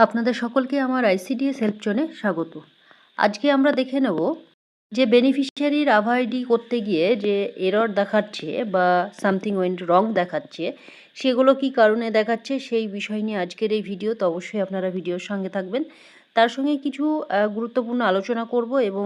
আপনাদের সকলকে আমার আইসিডিএস হেল্প জোনে স্বাগত। আজকে আমরা দেখে নেব যে বেনিফিশিয়ারির আভা আইডি করতে গিয়ে যে এরর দেখাচ্ছে বা সামথিং ওয়েন্ট রং দেখাচ্ছে, সেগুলো কি কারণে দেখাচ্ছে সেই বিষয় নিয়ে আজকের এই ভিডিও। তো অবশ্যই আপনারা ভিডিওর সঙ্গে থাকবেন। তার সঙ্গে কিছু গুরুত্বপূর্ণ আলোচনা করব এবং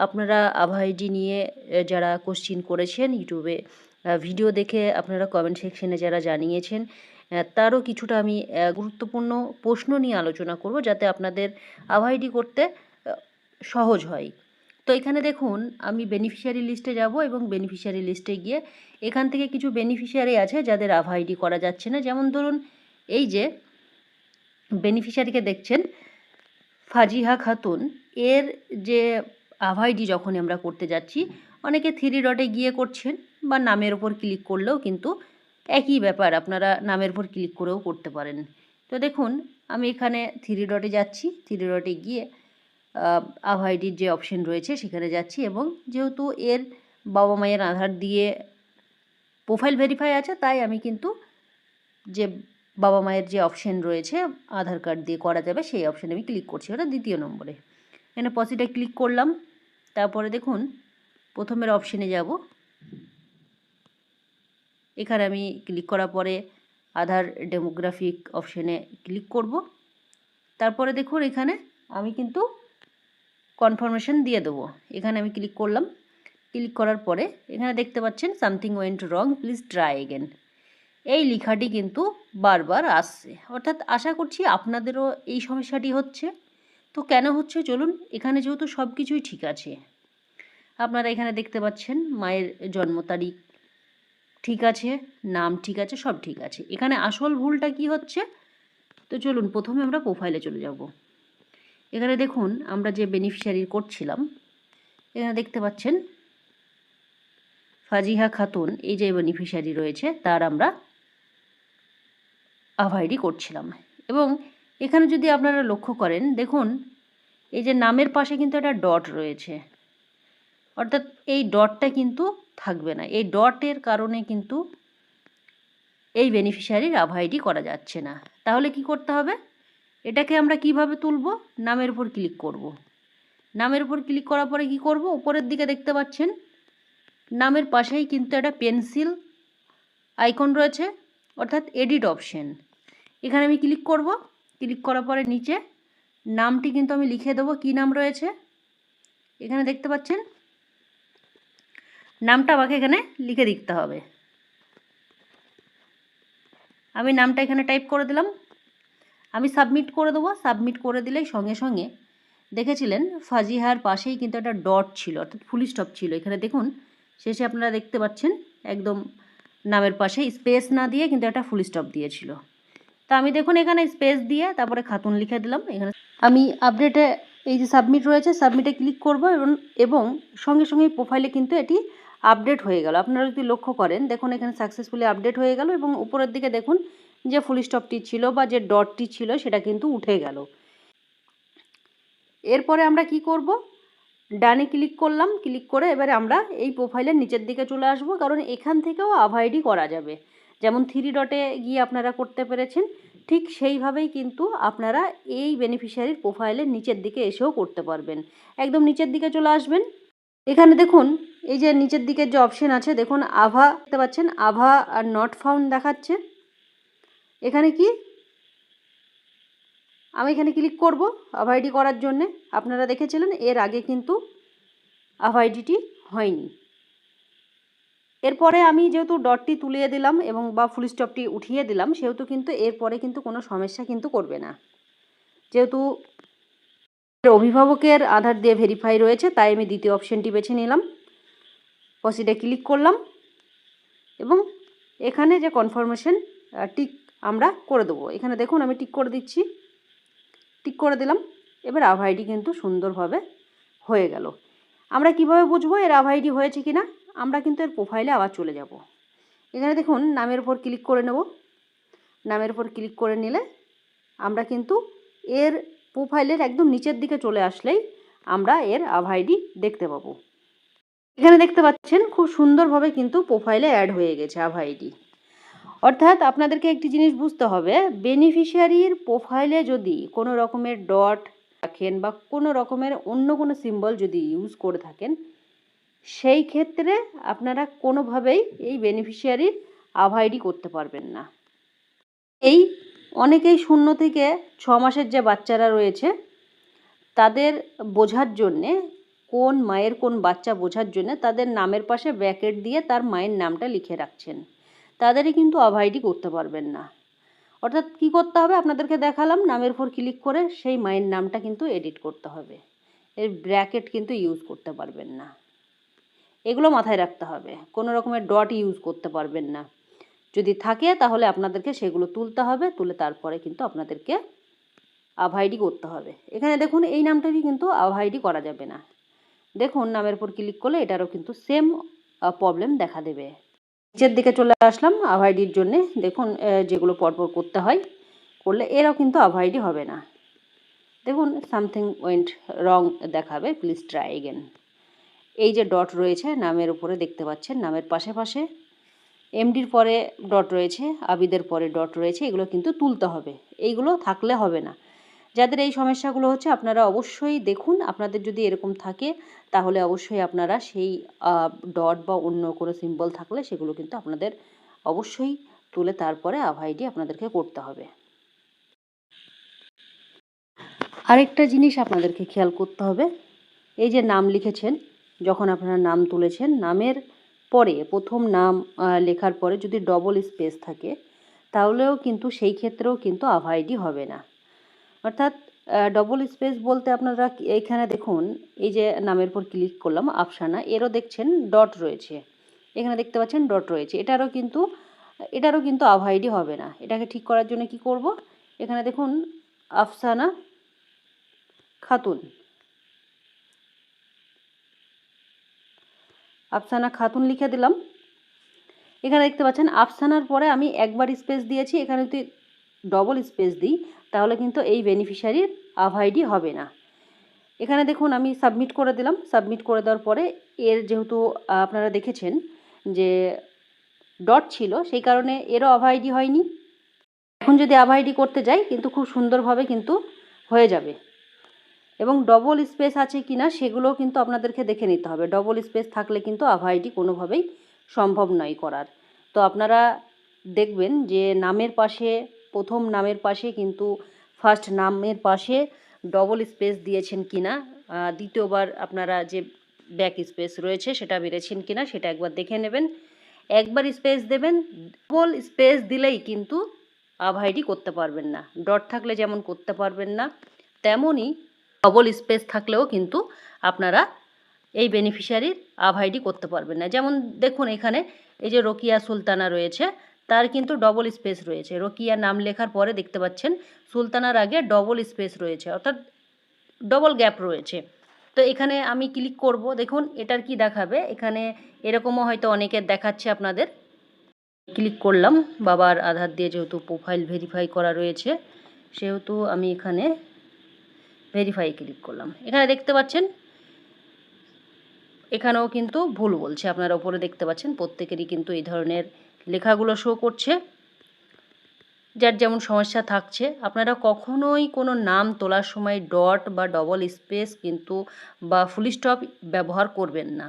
আপনারা আভা আইডি নিয়ে যারা কোশ্চিন করেছেন ইউটিউবে ভিডিও দেখে আপনারা কমেন্ট সেকশনে যারা জানিয়েছেন, তারও কিছুটা আমি গুরুত্বপূর্ণ প্রশ্ন নিয়ে আলোচনা করব যাতে আপনাদের আভা আইডি করতে সহজ হয়। তো এখানে দেখুন, আমি বেনিফিশিয়ারি লিস্টে যাব এবং বেনিফিশিয়ারি লিস্টে গিয়ে এখান থেকে কিছু বেনিফিশিয়ারি আছে যাদের আভা আইডি করা যাচ্ছে না। যেমন ধরুন, এই যে বেনিফিশিয়ারিকে দেখছেন ফাজিহা খাতুন, এর যে আভা আইডি যখন আমরা করতে যাচ্ছি, অনেকে 3 ডটে গিয়ে করছেন বা নামের ওপর ক্লিক করলেও কিন্তু একই ব্যাপার, আপনারা নামের উপর ক্লিক করেও করতে পারেন। তো দেখুন, আমি এখানে 3 ডটে যাচ্ছি, 3 ডটে গিয়ে আভা আইডির যে অপশন রয়েছে সেখানে যাচ্ছি এবং যেহেতু এর বাবা মায়ের আধার দিয়ে প্রোফাইল ভেরিফাই আছে, তাই আমি কিন্তু যে বাবা মায়ের যে অপশন রয়েছে আধার কার্ড দিয়ে করা যাবে সেই অপশানে আমি ক্লিক করছি, ওটা 2য় নম্বরে। এখানে পজিটে ক্লিক করলাম। তারপরে দেখুন, প্রথমের অপশানে যাব। এখানে আমি ক্লিক করার পরে আধার ডেমোগ্রাফিক অপশানে ক্লিক করব। তারপরে দেখুন, এখানে আমি কিন্তু কনফার্মেশন দিয়ে দেবো। এখানে আমি ক্লিক করলাম। ক্লিক করার পরে এখানে দেখতে পাচ্ছেন something went wrong, please try again. এই লেখাটি কিন্তু বারবার আসছে, অর্থাৎ আশা করছি আপনাদেরও এই সমস্যাটি হচ্ছে। তো কেন হচ্ছে চলুন, এখানে যেহেতু সব কিছুই ঠিক আছে, আপনারা এখানে দেখতে পাচ্ছেন মায়ের জন্ম তারিখ ঠিক আছে, নাম ঠিক আছে, সব ঠিক আছে। এখানে আসল ভুলটা কি হচ্ছে, তো চলুন প্রথমে আমরা প্রোফাইলে চলে যাব। এখানে দেখুন, আমরা যে বেনিফিশিয়ারি করছিলাম, এখানে দেখতে পাচ্ছেন ফাজিহা খাতুন, এই যে বেনিফিশিয়ারি রয়েছে তার আমরা আভা আইডি করছিলাম। এবং এখানে যদি আপনারা লক্ষ্য করেন, দেখুন এই যে নামের পাশে কিন্তু একটা ডট রয়েছে, অর্থাৎ এই ডটটা কিন্তু থাকবে না। এই ডটের কারণে কিন্তু এই বেনিফিশিয়ারির আভা আইডি করা যাচ্ছে না। তাহলে কি করতে হবে, এটাকে আমরা কিভাবে তুলব? নামের উপর ক্লিক করব। নামের উপর ক্লিক করার পরে কি করব, উপরের দিকে দেখতে পাচ্ছেন নামের পাশেই কিন্তু একটা পেন্সিল আইকন রয়েছে, অর্থাৎ এডিট অপশন। এখানে আমি ক্লিক করব। ক্লিক করার পরে নিচে নামটি কিন্তু আমি লিখে দেবো, কী নাম রয়েছে এখানে দেখতে পাচ্ছেন। নামটা আমাকে এখানে লিখে দিতে হবে। আমি নামটা এখানে টাইপ করে দিলাম। আমি সাবমিট করে দেবো। সাবমিট করে দিলেই সঙ্গে সঙ্গে দেখেছিলেন ফাজিহার পাশেই কিন্তু একটা ডট ছিল, অর্থাৎ ফুল স্টপ ছিল। এখানে দেখুন শেষে আপনারা দেখতে পাচ্ছেন একদম নামের পাশে স্পেস না দিয়ে কিন্তু একটা ফুল স্টপ দিয়েছিল। তা আমি দেখুন এখানে স্পেস দিয়ে তারপরে খাতুন লিখে দিলাম। এখানে আমি আপডেটে এই যে সাবমিট রয়েছে, সাবমিটে ক্লিক করব এবং সঙ্গে সঙ্গে প্রোফাইলে কিন্তু এটি আপডেট হয়ে গেল। আপনারা যদি লক্ষ্য করেন, দেখুন এখানে সাকসেসফুলি আপডেট হয়ে গেল এবং উপরের দিকে দেখুন যে ফুল স্টপটি ছিল বা যে ডটটি ছিল সেটা কিন্তু উঠে গেল। এরপরে আমরা কি করব, ডানে ক্লিক করলাম। ক্লিক করে এবারে আমরা এই প্রোফাইলের নিচের দিকে চলে আসব, কারণ এখান থেকেও আভা আইডি করা যাবে। যেমন 3 ডটে গিয়ে আপনারা করতে পেরেছেন, ঠিক সেইভাবেই কিন্তু আপনারা এই বেনিফিশিয়ারির প্রোফাইলের নিচের দিকে এসেও করতে পারবেন। একদম নিচের দিকে চলে আসবেন। এখানে দেখুন এই যে নিচের দিকের যে অপশন আছে, দেখুন আভা দেখতে পাচ্ছেন, আভা আর নট ফাউন্ড দেখাচ্ছে। এখানে কি আমি এখানে ক্লিক করব আভা আইডি করার জন্যে। আপনারা দেখেছিলেন এর আগে কিন্তু আভা আইডিটি হয়নি। এরপরে আমি যেহেতু ডটটি তুলিয়ে দিলাম এবং বা ফুল স্টপটি উঠিয়ে দিলাম, সেহেতু কিন্তু এরপরে কিন্তু কোনো সমস্যা কিন্তু করবে না। যেহেতু অভিভাবকের আধার দিয়ে ভেরিফাই রয়েছে, তাই আমি দ্বিতীয় অপশানটি বেছে নিলাম। প্রসিডে ক্লিক করলাম এবং এখানে যে কনফার্মেশন টিক আমরা করে দেবো। এখানে দেখুন আমি টিক করে দিচ্ছি। টিক করে দিলাম। এবার আভা আইডি কিন্তু সুন্দরভাবে হয়ে গেল। আমরা কিভাবে বুঝবো এর আভা আইডি হয়েছে কিনা? আমরা কিন্তু এর প্রোফাইলে আবার চলে যাব। এখানে দেখুন নামের উপর ক্লিক করে নেব। নামের উপর ক্লিক করে নিলে আমরা কিন্তু এর প্রোফাইলের একদম নিচের দিকে চলে আসলেই আমরা এর আভা আইডি দেখতে পাবো। এখানে দেখতে পাচ্ছেন খুব সুন্দরভাবে কিন্তু প্রোফাইলে অ্যাড হয়ে গেছে আভা আইডি। অর্থাৎ আপনাদেরকে একটি জিনিস বুঝতে হবে, বেনিফিশিয়ারির প্রোফাইলে যদি কোনো রকমের ডট রাখেন বা কোনো রকমের অন্য কোনো সিম্বল যদি ইউজ করে থাকেন, সেই ক্ষেত্রে আপনারা কোনোভাবেই এই বেনিফিশিয়ারির আইডি করতে পারবেন না। এই অনেকেই 0 থেকে 6 মাসের যে বাচ্চারা রয়েছে তাদের বোঝার জন্যে, কোন মায়ের কোন বাচ্চা বোঝার জন্যে তাদের নামের পাশে ব্র্যাকেট দিয়ে তার মায়ের নামটা লিখে রাখছেন, তাদেরই কিন্তু আইডি করতে পারবেন না। অর্থাৎ কী করতে হবে, আপনাদেরকে দেখালাম, নামের উপর ক্লিক করে সেই মায়ের নামটা কিন্তু এডিট করতে হবে, এর ব্র্যাকেট কিন্তু ইউজ করতে পারবেন না। এগুলো মাথায় রাখতে হবে, কোনো রকমের ডট ইউজ করতে পারবেন না। যদি থাকে তাহলে আপনাদেরকে সেগুলো তুলতে হবে, তুলে তারপরে কিন্তু আপনাদেরকে আইডি করতে হবে। এখানে দেখুন এই নামটারই কিন্তু আইডি করা যাবে না। দেখুন নামের উপর ক্লিক করলে এটারও কিন্তু সেম প্রবলেম দেখা দেবে। নিচের দিকে চলে আসলাম আইডির জন্যে, দেখুন যেগুলো পরপর করতে হয়, করলে এরাও কিন্তু আইডি হবে না। দেখুন সামথিং ওয়েন্ট রং দেখাবে, প্লিজ ট্রাই এগেন। এই যে ডট রয়েছে নামের উপরে দেখতে পাচ্ছেন, নামের পাশে পাশে এমডির পরে ডট রয়েছে, আবিদের পরে ডট রয়েছে, এগুলো কিন্তু তুলতে হবে, এইগুলো থাকলে হবে না। যাদের এই সমস্যাগুলো হচ্ছে আপনারা অবশ্যই দেখুন, আপনাদের যদি এরকম থাকে তাহলে অবশ্যই আপনারা সেই ডট বা অন্য কোনো সিম্বল থাকলে সেগুলো কিন্তু আপনাদের অবশ্যই তুলে তারপরে আইডি আপনাদেরকে করতে হবে। আরেকটা জিনিস আপনাদেরকে খেয়াল করতে হবে, এই যে নাম লিখেছেন, যখন আপনারা নাম তুলেছেন, নামের পরে প্রথম নাম লেখার পরে যদি ডবল স্পেস থাকে তাহলেও কিন্তু সেই ক্ষেত্রেও কিন্তু আইডি হবে না। অর্থাৎ ডবল স্পেস বলতে আপনারা এখানে দেখুন, এই যে নামের পর ক্লিক করলাম আফসানা, এরও দেখছেন ডট রয়েছে, এখানে দেখতে পাচ্ছেন ডট রয়েছে, এটারও কিন্তু আইডি হবে না। এটাকে ঠিক করার জন্য কি করব, এখানে দেখুন আফসানা খাতুন, আফসানা খাতুন লিখে দিলাম। এখানে দেখতে পাচ্ছেন আফসানার পরে আমি একবার স্পেস দিয়েছি, এখানে যদি ডবল স্পেস দিই তাহলে কিন্তু এই বেনিফিশিয়ারির আইডি হবে না। এখানে দেখুন আমি সাবমিট করে দিলাম, সাবমিট করে দেওয়ার পরে এর যেহেতু আপনারা দেখেছেন যে ডট ছিল, সেই কারণে এরও আইডি হয়নি। এখন যদি আইডি করতে যাই কিন্তু খুব সুন্দরভাবে কিন্তু হয়ে যাবে। এবং ডবল স্পেস আছে কি না সেগুলোও কিন্তু আপনাদেরকে দেখে নিতে হবে, ডবল স্পেস থাকলে কিন্তু আইডি কোনোভাবেই সম্ভব নয় করার। তো আপনারা দেখবেন যে নামের পাশে, প্রথম নামের পাশে কিন্তু ফার্স্ট নামের পাশে ডবল স্পেস দিয়েছেন কি না, দ্বিতীয়বার আপনারা যে ব্যাক স্পেস রয়েছে সেটা বেড়েছেন কি না সেটা একবার দেখে নেবেন। একবার স্পেস দেবেন, ডবল স্পেস দিলেই কিন্তু আইডি করতে পারবেন না। ডট থাকলে যেমন করতে পারবেন না, তেমনই ডবল স্পেস থাকলেও কিন্তু আপনারা এই বেনিফিশিয়ারির আইডি করতে পারবেন না। যেমন দেখুন এখানে এই যে রোকিয়া সুলতানা রয়েছে, তার কিন্তু ডবল স্পেস রয়েছে, রোকিয়া নাম লেখার পরে দেখতে পাচ্ছেন সুলতানার আগে ডবল স্পেস রয়েছে, অর্থাৎ ডবল গ্যাপ রয়েছে। তো এখানে আমি ক্লিক করব, দেখুন এটার কি দেখাবে, এখানে এরকমও হয়তো অনেকের দেখাচ্ছে আপনাদের। ক্লিক করলাম, বাবার আধার দিয়ে যেহেতু প্রোফাইল ভেরিফাই করা রয়েছে সেহেতু আমি এখানে ভেরিফাই ক্লিক করলাম। এখানে দেখতে পাচ্ছেন এখানেও কিন্তু ভুল বলছে, আপনারা ওপরে দেখতে পাচ্ছেন প্রত্যেকেরই কিন্তু এই ধরনের লেখাগুলো শো করছে, যার যেমন সমস্যা থাকছে। আপনারা কখনোই কোনো নাম তোলার সময় ডট বা ডবল স্পেস কিন্তু বা ফুল স্টপ ব্যবহার করবেন না।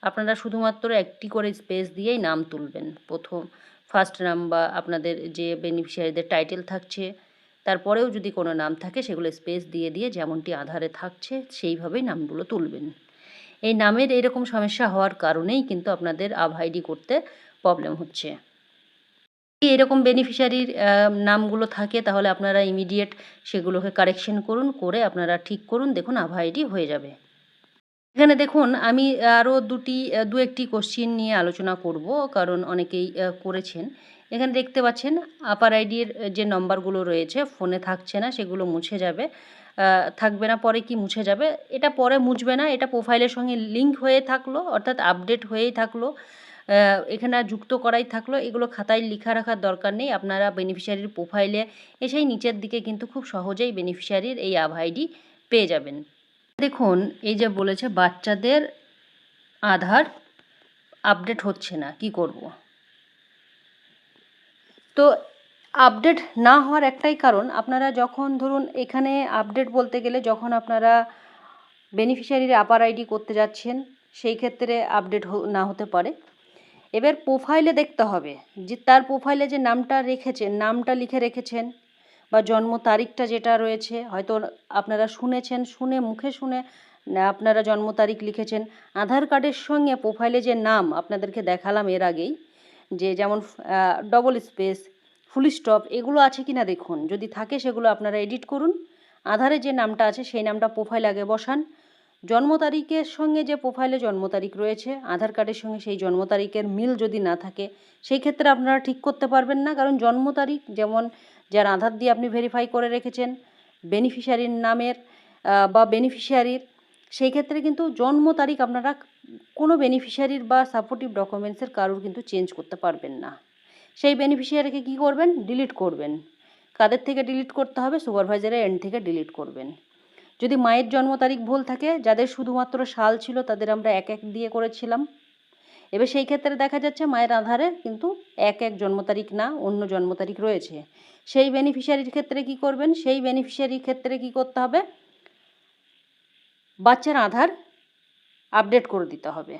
আপনারা শুধুমাত্র একটি করে স্পেস দিয়েই নাম তুলবেন। প্রথম ফার্স্ট নাম বা আপনাদের যে বেনিফিশিয়ারিদের টাইটেল থাকছে তারপরেও যদি কোনো নাম থাকে সেগুলো স্পেস দিয়ে দিয়ে যেমনটি আধারে থাকছে সেইভাবেই নামগুলো তুলবেন। এই নামের এরকম সমস্যা হওয়ার কারণেই কিন্তু আপনাদের আইডি করতে প্রবলেম হচ্ছে। যদি এরকম বেনিফিশিয়ারির নামগুলো থাকে তাহলে আপনারা ইমিডিয়েট সেগুলোকে কারেকশন করুন, করে আপনারা ঠিক করুন, দেখুন আইডি হয়ে যাবে। এখানে দেখুন আমি আরও দু একটি কোশ্চিন নিয়ে আলোচনা করব, কারণ অনেকেই করেছেন। এখানে দেখতে পাচ্ছেন আপার আইডির যে নম্বরগুলো রয়েছে ফোনে থাকছে না, সেগুলো মুছে যাবে, থাকবে না, পরে কি মুছে যাবে, এটা পরে মুছবে না, এটা প্রোফাইলের সঙ্গে লিঙ্ক হয়ে থাকলো, অর্থাৎ আপডেট হয়েই থাকলো, এখানে যুক্ত করাই থাকলো, এগুলো খাতায় লিখা রাখার দরকার নেই। আপনারা বেনিফিশিয়ারির প্রোফাইলে এসেই নিচের দিকে কিন্তু খুব সহজেই বেনিফিশিয়ারির এই আইডি পেয়ে যাবেন। দেখুন এই যে বলেছে বাচ্চাদের আধার আপডেট হচ্ছে না, কি করব। তো আপডেট না হওয়ার একটাই কারণ, আপনারা যখন ধরুন এখানে আপডেট বলতে গেলে যখন আপনারা বেনিফিশিয়ারির আপার আইডি করতে যাচ্ছেন সেই ক্ষেত্রে আপডেট না হতে পারে। এবার প্রোফাইলে দেখতে হবে যে তার প্রোফাইলে যে নামটা রেখেছেন, নামটা লিখে রেখেছেন বা জন্ম তারিখটা যেটা রয়েছে, হয়তো আপনারা শুনেছেন, মুখে শুনে আপনারা জন্ম তারিখ লিখেছেন। আধার কার্ডের সঙ্গে প্রোফাইলে যে নাম আপনাদেরকে দেখালাম এর আগেই, যে যেমন ডবল স্পেস, ফুল স্টপ, এগুলো আছে কি না দেখুন। যদি থাকে সেগুলো আপনারা এডিট করুন। আধারে যে নামটা আছে সেই নামটা প্রোফাইল আগে বসান। জন্ম তারিখের সঙ্গে যে প্রোফাইলে জন্ম তারিখ রয়েছে আধার কার্ডের সঙ্গে সেই জন্ম তারিখের মিল যদি না থাকে সেই ক্ষেত্রে আপনারা ঠিক করতে পারবেন না। কারণ জন্ম তারিখ যেমন যার আধার দিয়ে আপনি ভেরিফাই করে রেখেছেন বেনিফিশিয়ারির নামের বা বেনিফিশিয়ারির, সেই ক্ষেত্রে কিন্তু জন্ম তারিখ আপনারা কোনো বেনিফিশিয়ারির বা সাপোর্টিভ ডকুমেন্টসের কারোর কিন্তু চেঞ্জ করতে পারবেন না। সেই বেনিফিশিয়ারিকে কী করবেন? ডিলিট করবেন। কাদের থেকে ডিলিট করতে হবে? সুপারভাইজারের এন্ড থেকে ডিলিট করবেন। যদি মায়ের জন্ম তারিখ ভুল থাকে, যাদের শুধুমাত্র সাল ছিল তাদের আমরা 1 দিয়ে করেছিলাম। এবার সেই ক্ষেত্রে দেখা যাচ্ছে মায়ের আধারে কিন্তু 1 জন্ম তারিখ না, অন্য জন্ম তারিখ রয়েছে। সেই বেনিফিশিয়ারির ক্ষেত্রে কি করবেন? সেই বেনিফিশিয়ারির ক্ষেত্রে কি করতে হবে? বাচ্চার আধার আপডেট করে দিতে হবে।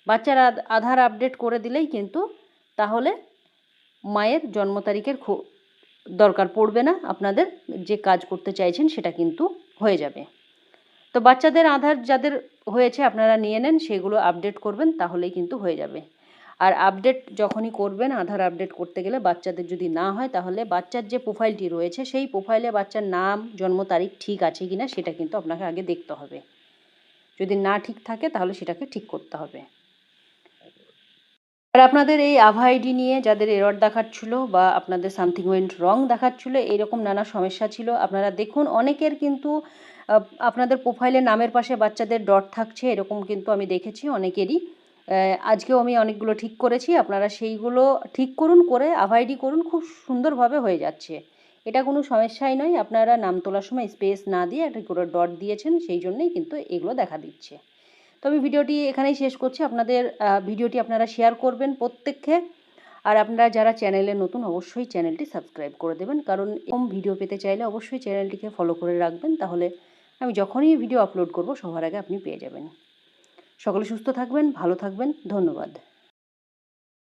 বাচ্চার আধার আপডেট করে দিলেই কিন্তু তাহলে মায়ের জন্ম তারিখের দরকার পড়বে না, আপনাদের যে কাজ করতে চাইছেন সেটা কিন্তু হয়ে যাবে। তো বাচ্চাদের আধার যাদের হয়েছে আপনারা নিয়ে নেন, সেগুলো আপডেট করবেন, তাহলেই কিন্তু হয়ে যাবে। আর আপডেট যখনই করবেন, আধার আপডেট করতে গেলে বাচ্চাদের যদি না হয় তাহলে বাচ্চার যে প্রোফাইলটি রয়েছে সেই প্রোফাইলে বাচ্চার নাম, জন্ম তারিখ ঠিক আছে কি না সেটা কিন্তু আপনাকে আগে দেখতে হবে। যদি না ঠিক থাকে তাহলে সেটাকে ঠিক করতে হবে। আর আপনাদের এই আভা আইডি নিয়ে যাদের এরর দেখাচ্ছিল বা আপনাদের সামথিং ওয়েন্ট রং দেখাচ্ছিল, এইরকম নানা সমস্যা ছিল, আপনারা দেখুন অনেকের কিন্তু আপনাদের প্রোফাইলে নামের পাশে বাচ্চাদের ডট থাকছে, এরকম কিন্তু আমি দেখেছি অনেকেরই। আজকেও আমি অনেকগুলো ঠিক করেছি, আপনারা সেইগুলো ঠিক করুন, করে আভা আইডি করুন, খুব সুন্দরভাবে হয়ে যাচ্ছে। এটা কোনো সমস্যাই নয়, আপনারা নাম তোলার সময় স্পেস না দিয়ে একটা করে ডট দিয়েছেন, সেই জন্যই কিন্তু এগুলো দেখা দিচ্ছে। তো আমি ভিডিওটি এখানেই শেষ করছি। আপনাদের ভিডিওটি আপনারা শেয়ার করবেন প্রত্যেককে। আর আপনারা যারা চ্যানেলে নতুন অবশ্যই চ্যানেলটি সাবস্ক্রাইব করে দেবেন, কারণ এরকম ভিডিও পেতে চাইলে অবশ্যই চ্যানেলটিকে ফলো করে রাখবেন, তাহলে আমি যখনই ভিডিও আপলোড করব সবার আগে আপনি পেয়ে যাবেন। সকলে সুস্থ থাকবেন, ভালো থাকবেন, ধন্যবাদ।